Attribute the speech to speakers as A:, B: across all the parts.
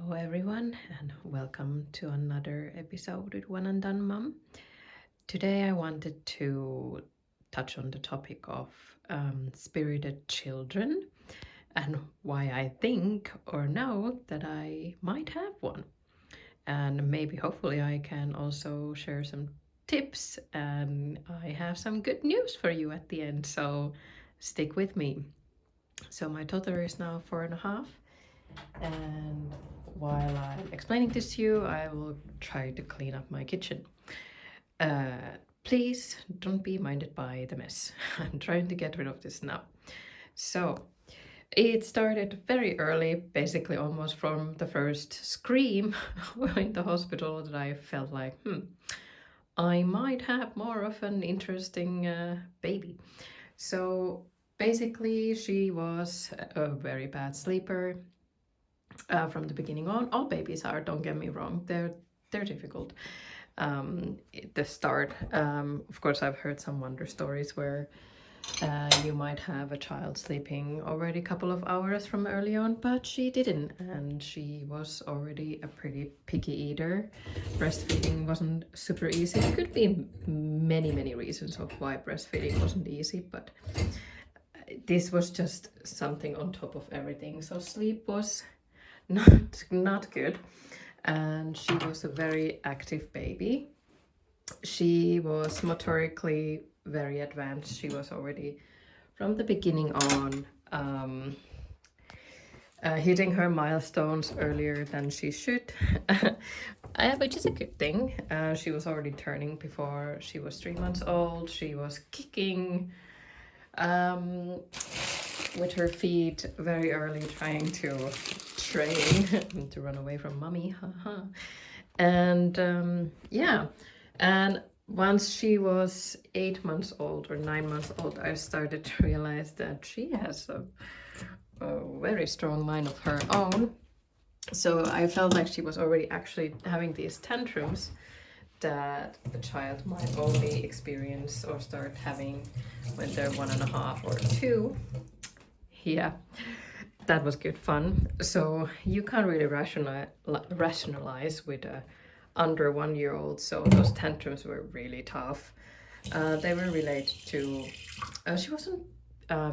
A: Hello everyone and welcome to another episode with One and Done Mum. Today I wanted to touch on the topic of spirited children and why I think or know that I might have one. And maybe hopefully I can also share some tips and I have some good news for you at the end, so stick with me. So my toddler is now 4.5, and while I'm explaining this to you, I will try to clean up my kitchen. Please don't be minded by the mess. I'm trying to get rid of this now. So it started very early, basically almost from the first scream in the hospital, that I felt like, I might have more of an interesting baby. So basically, she was a very bad sleeper from the beginning on. All babies are, don't get me wrong, they're difficult. The start, of course, I've heard some wonder stories where you might have a child sleeping already a couple of hours from early on, but she didn't, and she was already a pretty picky eater. Breastfeeding wasn't super easy. There could be many reasons of why breastfeeding wasn't easy, but this was just something on top of everything. So sleep was not good, and she was a very active baby. She was motorically very advanced. She was already from the beginning on hitting her milestones earlier than she should, which is a good thing. She was already turning before she was 3 months old. She was kicking with her feet very early, trying to train to run away from mommy. And and once she was 8 months old or 9 months old, I started to realize that she has a very strong mind of her own. So I felt like she was already actually having these tantrums that the child might only experience or start having when they're 1.5 or 2. Yeah, that was good fun. So you can't really rationalize with a under 1 year old. So those tantrums were really tough. They were related to she wasn't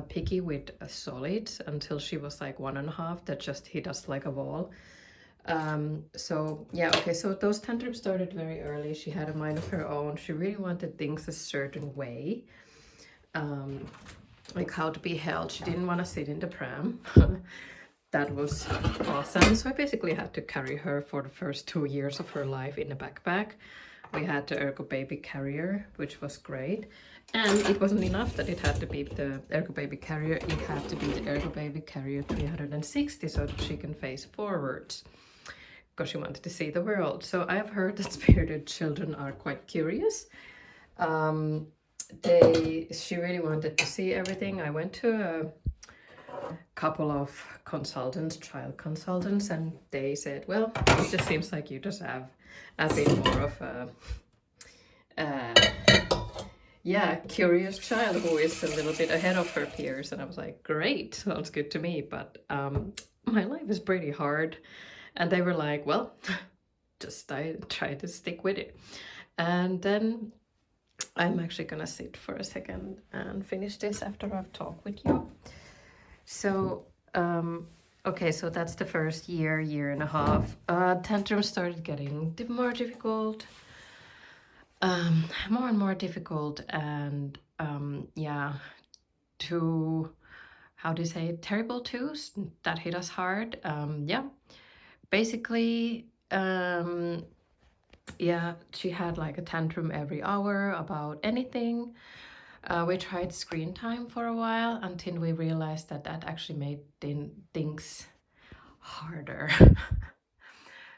A: picky with solids until she was like 1.5. That just hit us like a wall. So yeah, okay, so those tantrums started very early. She had a mind of her own. She really wanted things a certain way, like how to be held. She didn't want to sit in the pram. That was awesome. So I basically had to carry her for the first 2 years of her life in a backpack. We had the Ergo Baby carrier, which was great. And it wasn't enough that it had to be the Ergo Baby carrier. It had to be the Ergo Baby carrier 360 so that she can face forwards, because she wanted to see the world. So I've heard that spirited children are quite curious. She really wanted to see everything. I went to a couple of consultants, child consultants, and they said, well, it just seems like you just have a bit more of a curious child who is a little bit ahead of her peers. And I was like, great, sounds good to me, but my life is pretty hard. And they were like, well, just I try to stick with it. And then I'm actually gonna sit for a second and finish this after I've talked with you. So okay, so that's the first year and a half. Tantrums started getting more difficult, more and more difficult, and to, how do you say it, terrible twos that hit us hard. Basically, she had like a tantrum every hour about anything. We tried screen time for a while until we realized that that actually made things harder.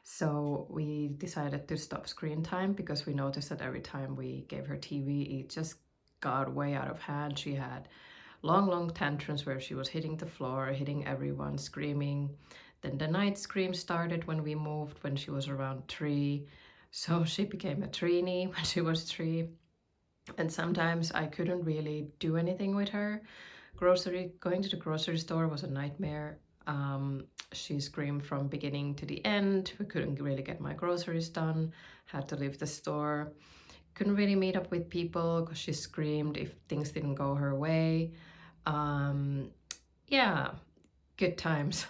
A: So we decided to stop screen time because we noticed that every time we gave her TV, it just got way out of hand. She had long tantrums where she was hitting the floor, hitting everyone, screaming. Then the night scream started when we moved, when she was around 3. So she became a tweenie when she was 3. And sometimes I couldn't really do anything with her. Going to the grocery store was a nightmare. She screamed from beginning to the end. We couldn't really get my groceries done, had to leave the store, couldn't really meet up with people because she screamed if things didn't go her way. Yeah, good times.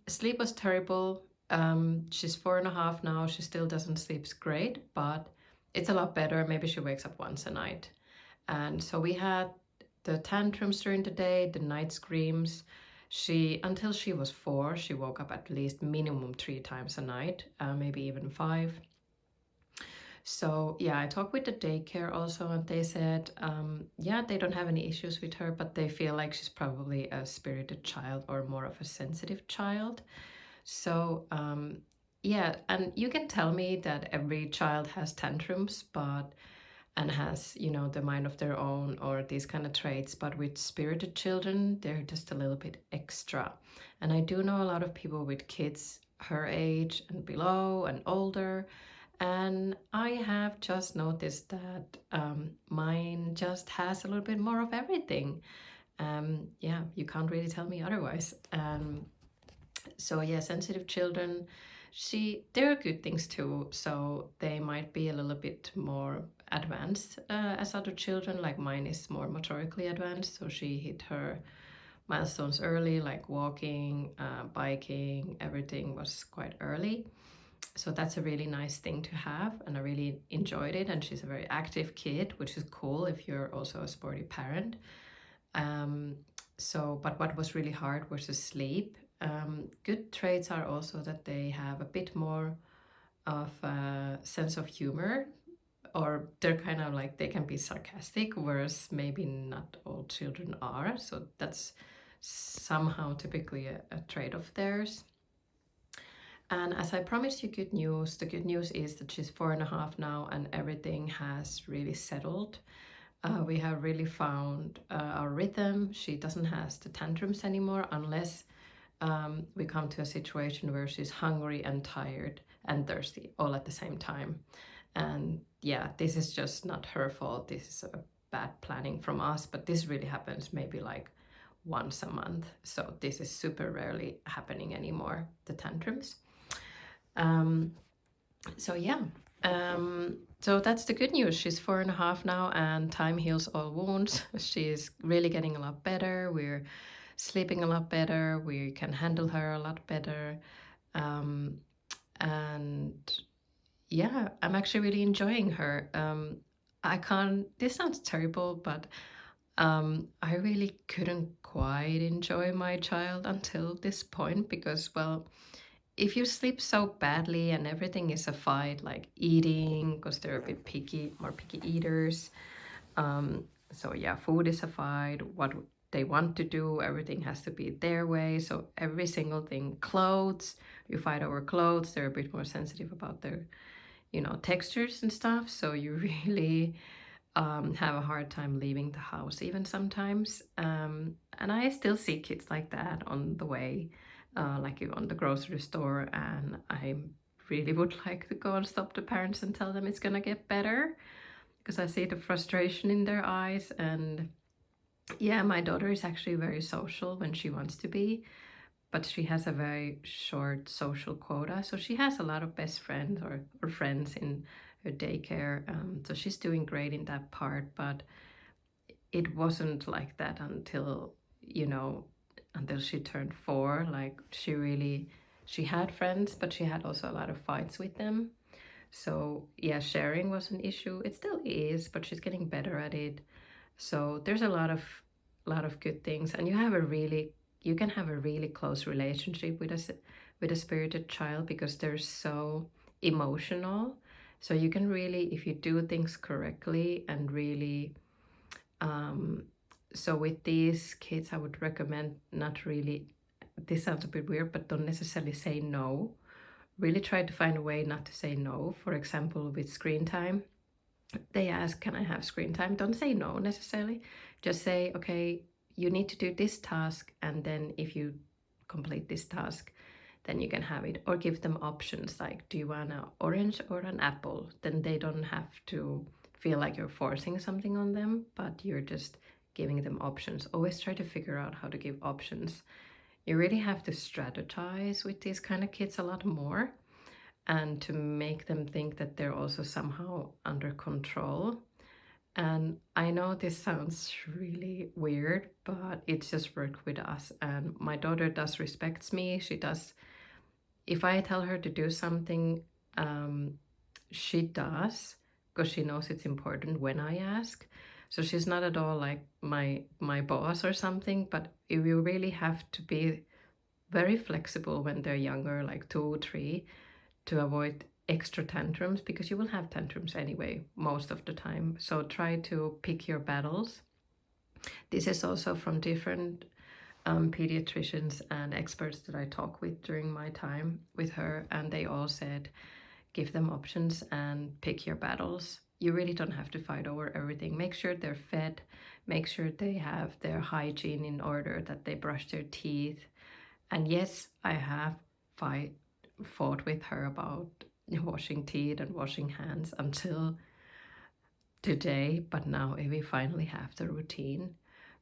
A: Sleep was terrible. She's 4.5 now. She still doesn't sleep great, but it's a lot better. Maybe she wakes up once a night. And so we had the tantrums during the day, the night screams. Until she was 4, she woke up at least minimum 3 times a night, maybe even 5. So yeah, I talked with the daycare also, and they said, yeah, they don't have any issues with her, but they feel like she's probably a spirited child or more of a sensitive child. So yeah, and you can tell me that every child has tantrums, but and has, you know, the mind of their own or these kind of traits, but with spirited children, they're just a little bit extra. And I do know a lot of people with kids her age and below and older, and I have just noticed that mine just has a little bit more of everything. Yeah, you can't really tell me otherwise. So yeah, sensitive children, there are good things too. So they might be a little bit more advanced as other children. Like mine is more motorically advanced, so she hit her milestones early, like walking, biking, everything was quite early. So that's a really nice thing to have, and I really enjoyed it. And she's a very active kid, which is cool if you're also a sporty parent. Um, but what was really hard was the sleep. Good traits are also that they have a bit more of a sense of humor, or they're kind of like they can be sarcastic, whereas maybe not all children are. So that's somehow typically a trait of theirs. And as I promised you good news, the good news is that she's 4.5 now and everything has really settled. We have really found our rhythm. She doesn't have the tantrums anymore unless we come to a situation where she's hungry and tired and thirsty all at the same time. And yeah, this is just not her fault. This is a bad planning from us, but this really happens maybe like once a month. So this is super rarely happening anymore, the tantrums. Um, so yeah, so that's the good news. She's 4.5 now, and time heals all wounds. She's really getting a lot better. We're sleeping a lot better. We can handle her a lot better. Um, and yeah, I'm actually really enjoying her. I can't, this sounds terrible, but I really couldn't quite enjoy my child until this point because, well, if you sleep so badly and everything is a fight, like eating, because they're a bit picky, more picky eaters. So yeah, food is a fight. What they want to do, everything has to be their way. So every single thing, clothes, you fight over clothes. They're a bit more sensitive about their, you know, textures and stuff. So you really have a hard time leaving the house even sometimes. And I still see kids like that on the way, like on the grocery store, and I really would like to go and stop the parents and tell them it's gonna get better because I see the frustration in their eyes. And yeah, my daughter is actually very social when she wants to be, but she has a very short social quota. So she has a lot of best friends or friends in her daycare. So she's doing great in that part, but it wasn't like that until, you know, until she turned 4. Like she had friends, but she had also a lot of fights with them. So yeah, sharing was an issue. It still is, but she's getting better at it. So there's a lot of good things, and you can have a really close relationship with a spirited child because they're so emotional. So you can really, if you do things correctly and really, so with these kids, I would recommend not really. This sounds a bit weird, but don't necessarily say no. Really try to find a way not to say no. For example, with screen time, they ask, can I have screen time? Don't say no necessarily. Just say, okay, you need to do this task, and then if you complete this task, then you can have it. Or give them options like, do you want an orange or an apple? Then they don't have to feel like you're forcing something on them, but you're just giving them options. Always try to figure out how to give options. You really have to strategize with these kind of kids a lot more, and to make them think that they're also somehow under control. And I know this sounds really weird, but it's just worked with us. And my daughter does respects me. She does. If I tell her to do something, she does, because she knows it's important when I ask. So she's not at all like my boss or something, but you really have to be very flexible when they're younger, like 2 3, to avoid extra tantrums, because you will have tantrums anyway most of the time. So try to pick your battles. This is also from different pediatricians and experts that I talk with during my time with her, and they all said give them options and pick your battles. You really don't have to fight over everything. Make sure they're fed, make sure they have their hygiene in order, that they brush their teeth. And yes, I have fought with her about washing teeth and washing hands until today, but now we finally have the routine.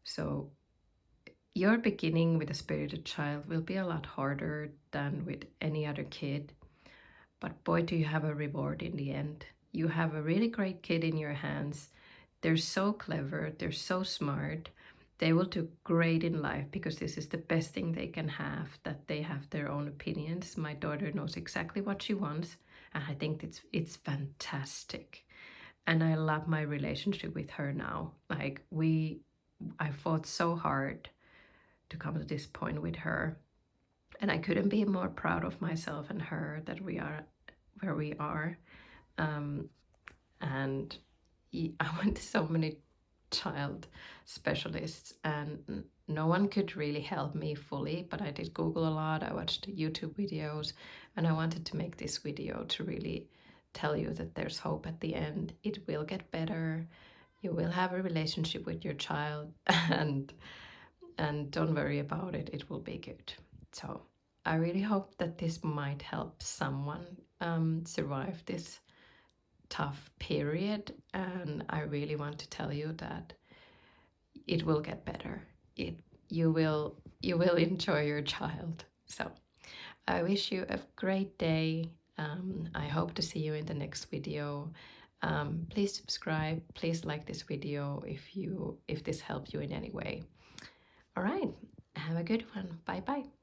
A: So your beginning with a spirited child will be a lot harder than with any other kid, but boy, do you have a reward in the end. You have a really great kid in your hands. They're so clever, they're so smart. They will do great in life, because this is the best thing they can have, that they have their own opinions. My daughter knows exactly what she wants, and I think it's fantastic. And I love my relationship with her now. Like I fought so hard to come to this point with her, and I couldn't be more proud of myself and her that we are where we are. Um, and I went to so many child specialists, and no one could really help me fully, but I did Google a lot. I watched YouTube videos, and I wanted to make this video to really tell you that there's hope at the end. It will get better. You will have a relationship with your child, and don't worry about it. It will be good. So I really hope that this might help someone survive this tough period, and I really want to tell you that it will get better. You will enjoy your child. So I wish you a great day. I hope to see you in the next video. Please subscribe, please like this video if this helped you in any way. All right, have a good one. Bye bye.